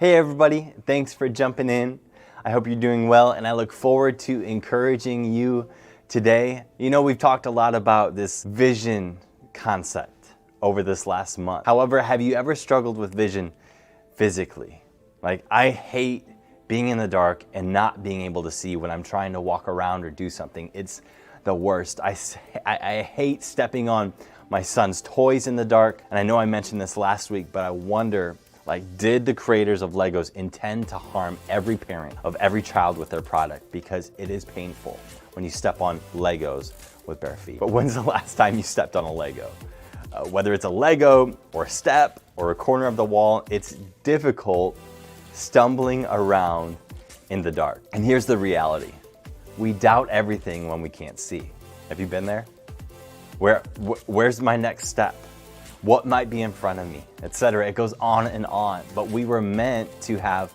Hey everybody, thanks for jumping in. I hope you're doing well and I look forward to encouraging you today. You know, we've talked a lot about this vision concept over this last month. However, have you ever struggled with vision physically? Like, I hate being in the dark and not being able to see when I'm trying to walk around or do something. It's the worst. I hate stepping on my son's toys in the dark. And I know I mentioned this last week, but I wonder, did the creators of Legos intend to harm every parent of every child with their product? Because it is painful when you step on Legos with bare feet. But when's the last time you stepped on a Lego? Whether it's a Lego or a step or a corner of the wall, it's difficult stumbling around in the dark. And here's the reality. We doubt everything when we can't see. Have you been there? Where's my next step? What might be in front of me, etc. It goes on and on, but we were meant to have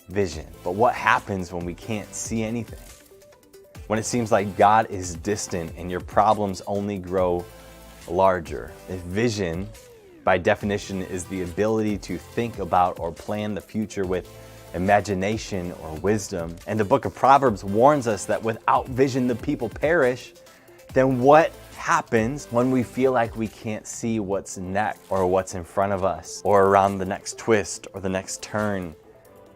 vision. But what happens when we can't see anything? When it seems like God is distant and your problems only grow larger. If vision, by definition, is the ability to think about or plan the future with imagination or wisdom, and the book of Proverbs warns us that without vision the people perish, then what happens when we feel like we can't see what's next or what's in front of us or around the next twist or the next turn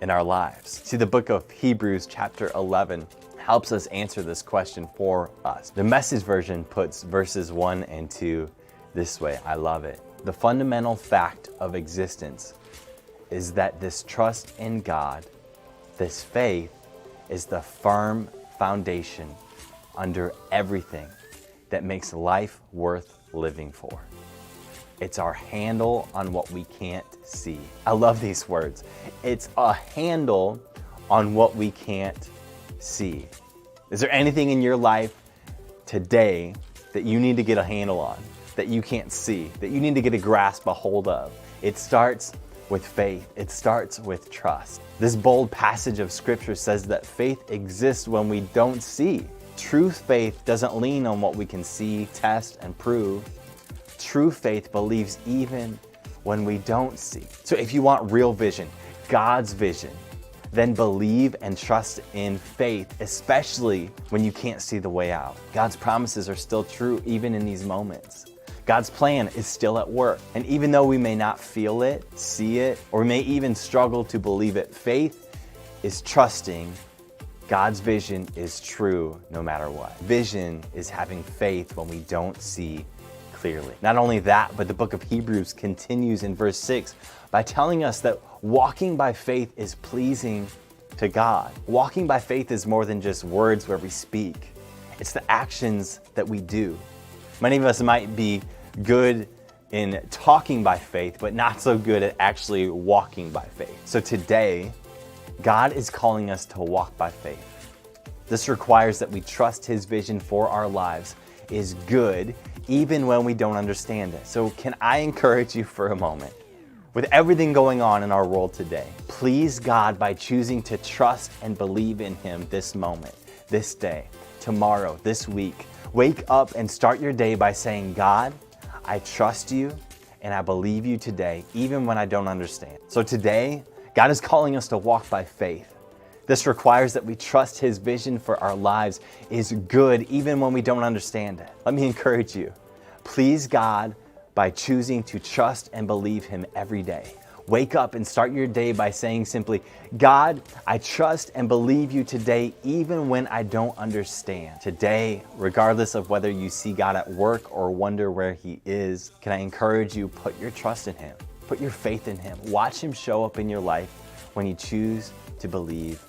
in our lives? See, the book of Hebrews chapter 11 helps us answer this question for us. The Message version puts verses 1 and 2 this way. I love it. The fundamental fact of existence is that this trust in God, this faith, is the firm foundation under everything that makes life worth living for. It's our handle on what we can't see. I love these words. It's a handle on what we can't see. Is there anything in your life today that you need to get a handle on, that you can't see, that you need to get a grasp, a hold of? It starts with faith. It starts with trust. This bold passage of scripture says that faith exists when we don't see. True faith doesn't lean on what we can see, test, and prove. True faith believes even when we don't see. So if you want real vision, God's vision, then believe and trust in faith, especially when you can't see the way out. God's promises are still true even in these moments. God's plan is still at work. And even though we may not feel it, see it, or may even struggle to believe it, faith is trusting God's vision is true no matter what. Vision is having faith when we don't see clearly. Not only that, but the book of Hebrews continues in verse 6 by telling us that walking by faith is pleasing to God. Walking by faith is more than just words where we speak. It's the actions that we do. Many of us might be good in talking by faith, but not so good at actually walking by faith. So today, God is calling us to walk by faith. This requires that we trust His vision for our lives is good, even when we don't understand it. So can I encourage you for a moment? With everything going on in our world today, please God by choosing to trust and believe in Him this moment, this day, tomorrow, this week. Wake up and start your day by saying, God, I trust you and I believe you today, even when I don't understand. So today, God is calling us to walk by faith. This requires that we trust His vision for our lives is good even when we don't understand it. Let me encourage you. Please God by choosing to trust and believe Him every day. Wake up and start your day by saying simply, God, I trust and believe you today even when I don't understand. Today, regardless of whether you see God at work or wonder where He is, can I encourage you, put your trust in Him. Put your faith in Him. Watch Him show up in your life when you choose to believe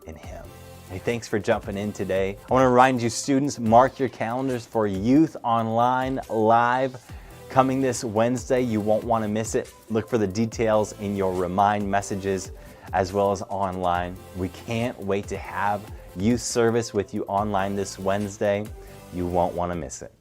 in Him. Hey, thanks for jumping in today. I want to remind you, students, mark your calendars for Youth Online Live coming this Wednesday. You won't want to miss it. Look for the details in your remind messages as well as online. We can't wait to have youth service with you online this Wednesday. You won't want to miss it.